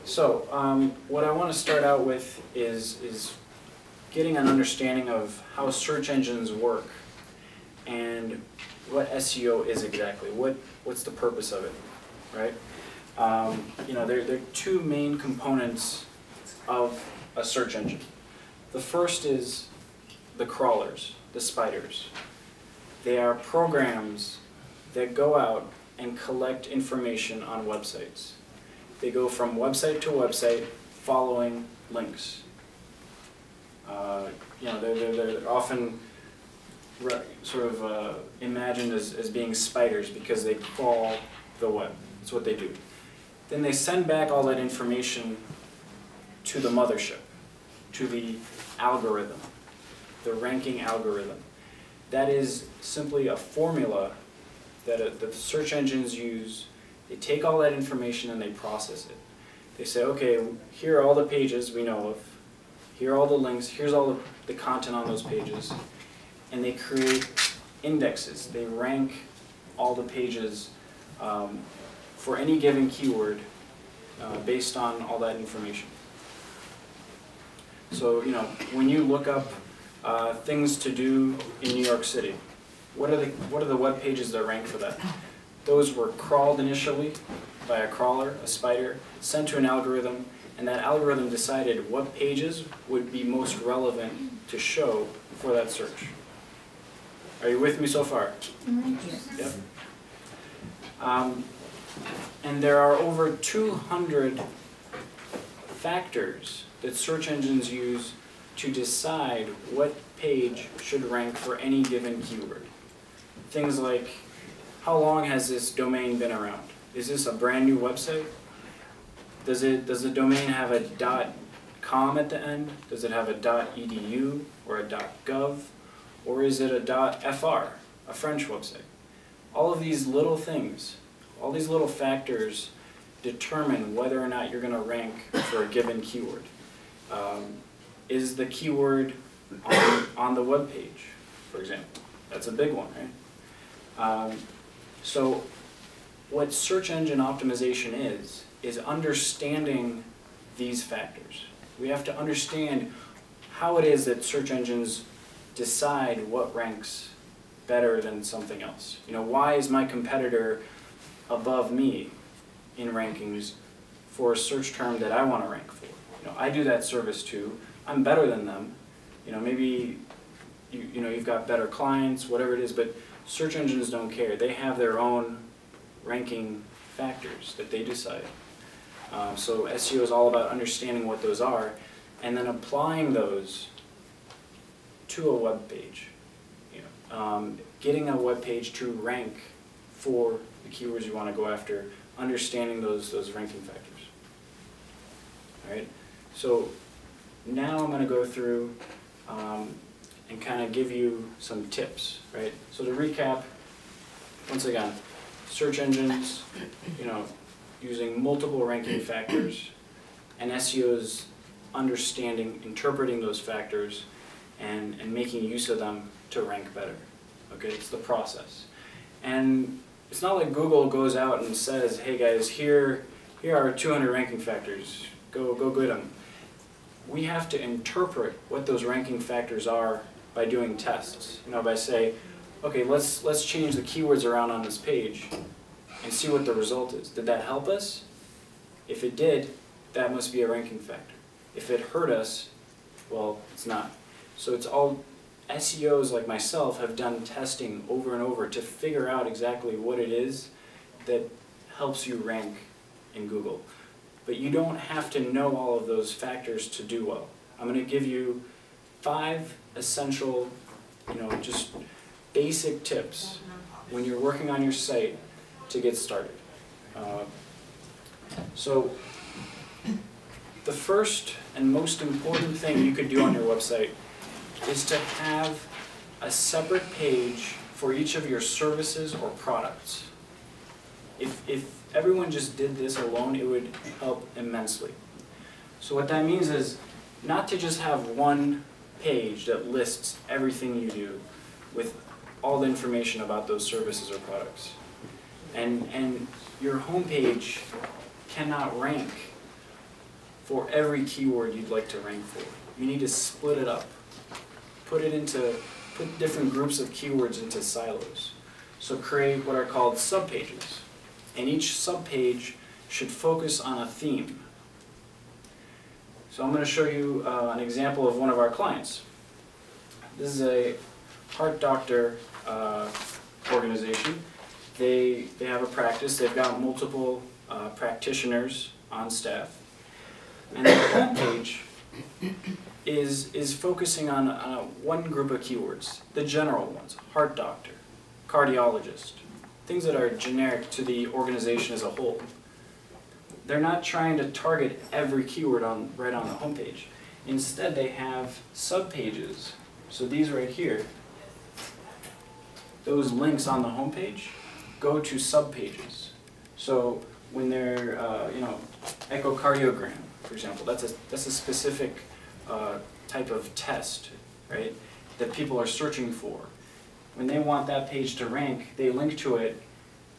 So, what I want to start out with is getting an understanding of how search engines work and what SEO is exactly. What's the purpose of it, right? There are two main components of a search engine. The first is the crawlers, the spiders. They are programs that go out and collect information on websites. They go from website to website following links. They're often imagined as being spiders because they crawl the web. That's what they do. Then they send back all that information to the mothership, to the algorithm, the ranking algorithm. That is simply a formula that the search engines use. They take all that information and they process it. They say, okay, here are all the pages we know of, here are all the links, here's all the content on those pages, and they create indexes. They rank all the pages for any given keyword based on all that information. So, when you look up things to do in New York City, what are the web pages that rank for that? Those were crawled initially by a crawler, a spider, sent to an algorithm, and that algorithm decided what pages would be most relevant to show for that search. Are you with me so far? Yes. Yep. And there are over 200 factors that search engines use to decide what page should rank for any given keyword. Things like, how long has this domain been around? Is this a brand new website? Does the domain have a .com at the end? Does it have a .edu or a .gov? Or is it a .fr, a French website? All of these little things, all these little factors determine whether or not you're going to rank for a given keyword. Is the keyword on the web page, for example? That's a big one, right? So what search engine optimization is understanding these factors. We have to understand how it is that search engines decide what ranks better than something else. Why is my competitor above me in rankings for a search term that I want to rank for? I do that service too. I'm better than them. Maybe you've got better clients, whatever it is, but search engines don't care. They have their own ranking factors that they decide. So SEO is all about understanding what those are and then applying those to a web page. Getting a web page to rank for the keywords you want to go after, understanding those ranking factors. All right. So now I'm going to go through and kind of give you some tips, right? So to recap, once again, search engines, using multiple ranking factors, and SEO's understanding, interpreting those factors, and making use of them to rank better. Okay, it's the process. And it's not like Google goes out and says, hey guys, here are 200 ranking factors, go get them. We have to interpret what those ranking factors are by doing tests. By say, okay, let's change the keywords around on this page and see what the result is. Did that help us? If it did, that must be a ranking factor. If it hurt us, well, it's not. So it's all, SEOs like myself have done testing over and over to figure out exactly what it is that helps you rank in Google. But you don't have to know all of those factors to do well. I'm going to give you 5 essential, just basic tips when you're working on your site to get started. So the first and most important thing you could do on your website is to have a separate page for each of your services or products. If everyone just did this alone, it would help immensely. So what that means is not to just have one page that lists everything you do with all the information about those services or products. And your homepage cannot rank for every keyword you'd like to rank for. You need to split it up. Put different groups of keywords into silos. So create what are called subpages. And each subpage should focus on a theme. So I'm going to show you an example of one of our clients. This is a heart doctor organization. They have a practice. They've got multiple practitioners on staff. And their homepage is focusing on one group of keywords, the general ones: heart doctor, cardiologist, things that are generic to the organization as a whole. They're not trying to target every keyword right on the homepage. Instead, they have subpages. So these right here, those links on the homepage go to subpages. So when they're, echocardiogram, for example, that's a specific type of test, right, that people are searching for. When they want that page to rank, they link to it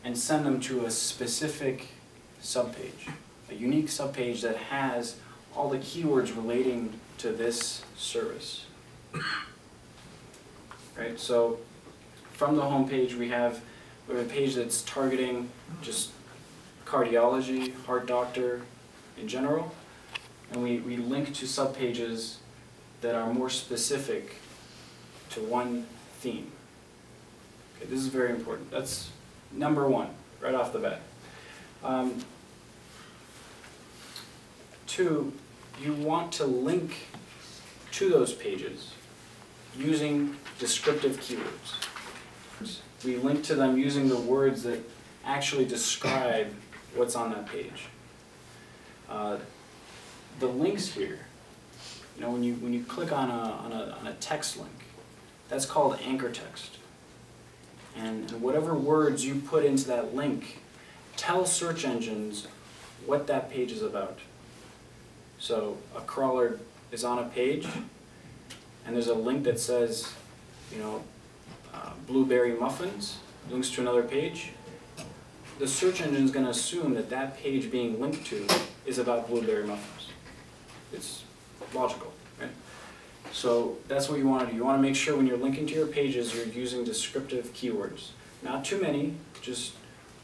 and send them to a specific subpage, a unique subpage that has all the keywords relating to this service. Right, so from the homepage we have a page that's targeting just cardiology, heart doctor in general, and we link to subpages that are more specific to one theme. Okay, this is very important. That's number one, right off the bat. Two, you want to link to those pages using descriptive keywords. We link to them using the words that actually describe what's on that page. The links here, when you click on a text link, that's called anchor text. And whatever words you put into that link tell search engines what that page is about. So a crawler is on a page, and there's a link that says, blueberry muffins, links to another page. The search engine is going to assume that that page being linked to is about blueberry muffins. It's logical, right? So that's what you want to do. You want to make sure when you're linking to your pages, you're using descriptive keywords. Not too many, just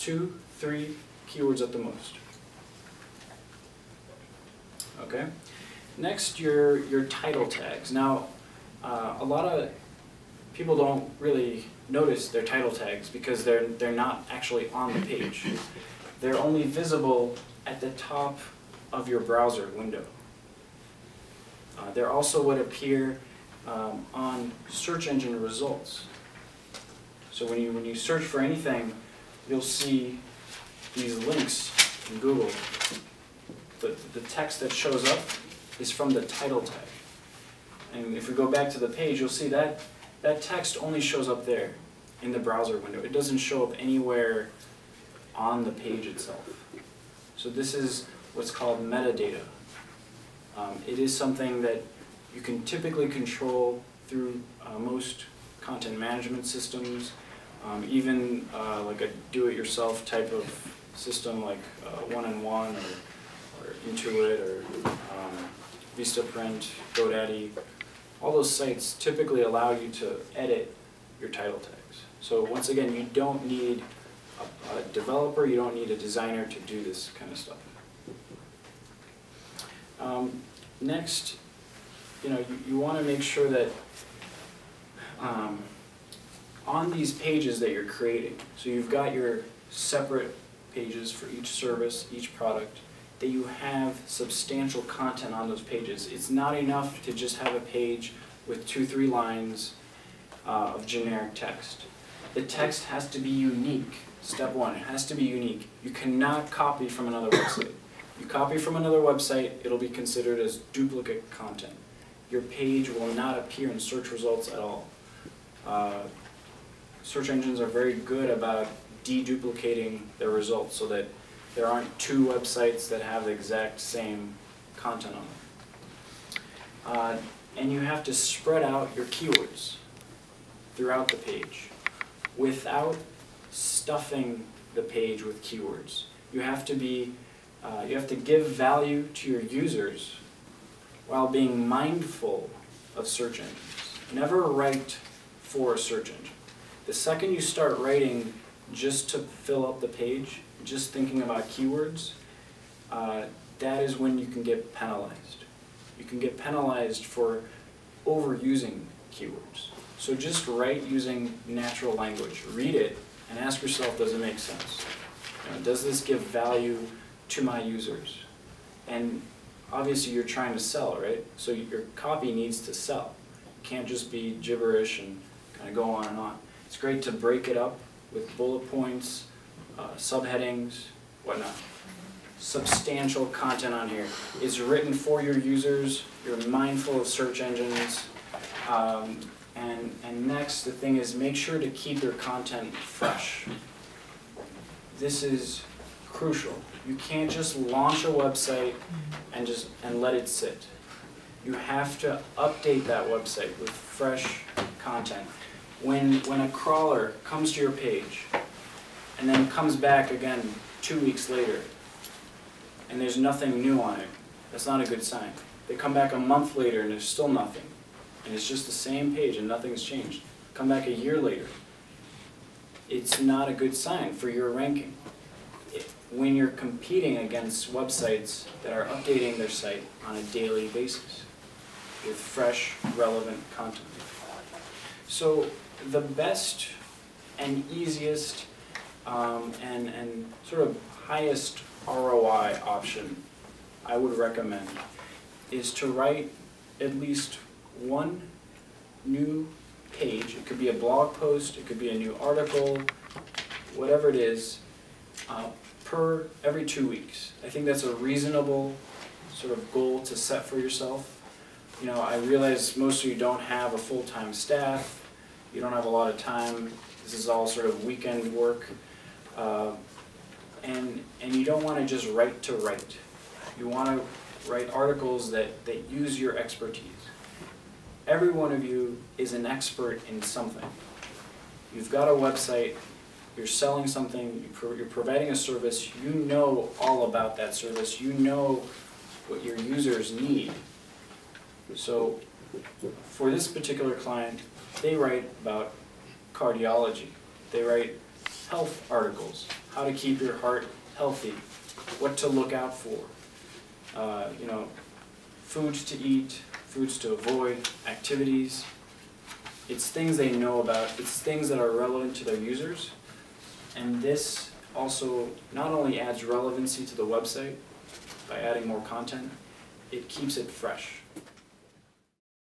2, 3 keywords at the most. Okay. Next, your title tags. Now, a lot of people don't really notice their title tags because they're not actually on the page. They're only visible at the top of your browser window. They're also what appear on search engine results. So when you search for anything, you'll see these links in Google. The text that shows up is from the title tag. And if we go back to the page, you'll see that that text only shows up there in the browser window. It doesn't show up anywhere on the page itself. So this is what's called metadata. It is something that you can typically control through most content management systems, even like a do-it-yourself type of system like One-on-One or Intuit or Vistaprint, GoDaddy. All those sites typically allow you to edit your title tags. So once again, you don't need a developer, you don't need a designer to do this kind of stuff. Next, you want to make sure that on these pages that you're creating, so you've got your separate pages for each service, each product, that you have substantial content on those pages. It's not enough to just have a page with 2-3 lines of generic text. The text has to be unique. Step one, it has to be unique. You cannot copy from another website. You copy from another website, it'll be considered as duplicate content. Your page will not appear in search results at all. Search engines are very good about deduplicating their results so that there aren't 2 websites that have the exact same content on them. And you have to spread out your keywords throughout the page without stuffing the page with keywords. You have to be You have to give value to your users while being mindful of search engines. Never write for a search engine. The second you start writing just to fill up the page, just thinking about keywords, that is when you can get penalized. You can get penalized for overusing keywords. So just write using natural language. Read it and ask yourself, does it make sense? Does this give value to my users? And obviously you're trying to sell, right? So your copy needs to sell. It can't just be gibberish and kind of go on and on. It's great to break it up with bullet points, subheadings, whatnot. Substantial content on here. It's written for your users. You're mindful of search engines. And next, the thing is, make sure to keep your content fresh. This is crucial. You can't just launch a website and let it sit. You have to update that website with fresh content. When a crawler comes to your page and then comes back again 2 weeks later and there's nothing new on it, that's not a good sign. They come back a month later and there's still nothing, and it's just the same page and nothing's changed. Come back a year later. It's not a good sign for your ranking. When you're competing against websites that are updating their site on a daily basis with fresh, relevant content. So the best and easiest and sort of highest ROI option I would recommend is to write at least one new page. It could be a blog post, it could be a new article, whatever it is, per every 2 weeks. I think that's a reasonable sort of goal to set for yourself. I realize most of you don't have a full-time staff, you don't have a lot of time, this is all sort of weekend work, and you don't want to just write to write. You want to write articles that use your expertise. Every one of you is an expert in something. You've got a website, you're selling something, you're providing a service, you know all about that service, you know what your users need. So for this particular client, they write about cardiology. They write health articles, how to keep your heart healthy, what to look out for, foods to eat, foods to avoid, activities. It's things they know about, it's things that are relevant to their users, and this also not only adds relevancy to the website by adding more content, it keeps it fresh.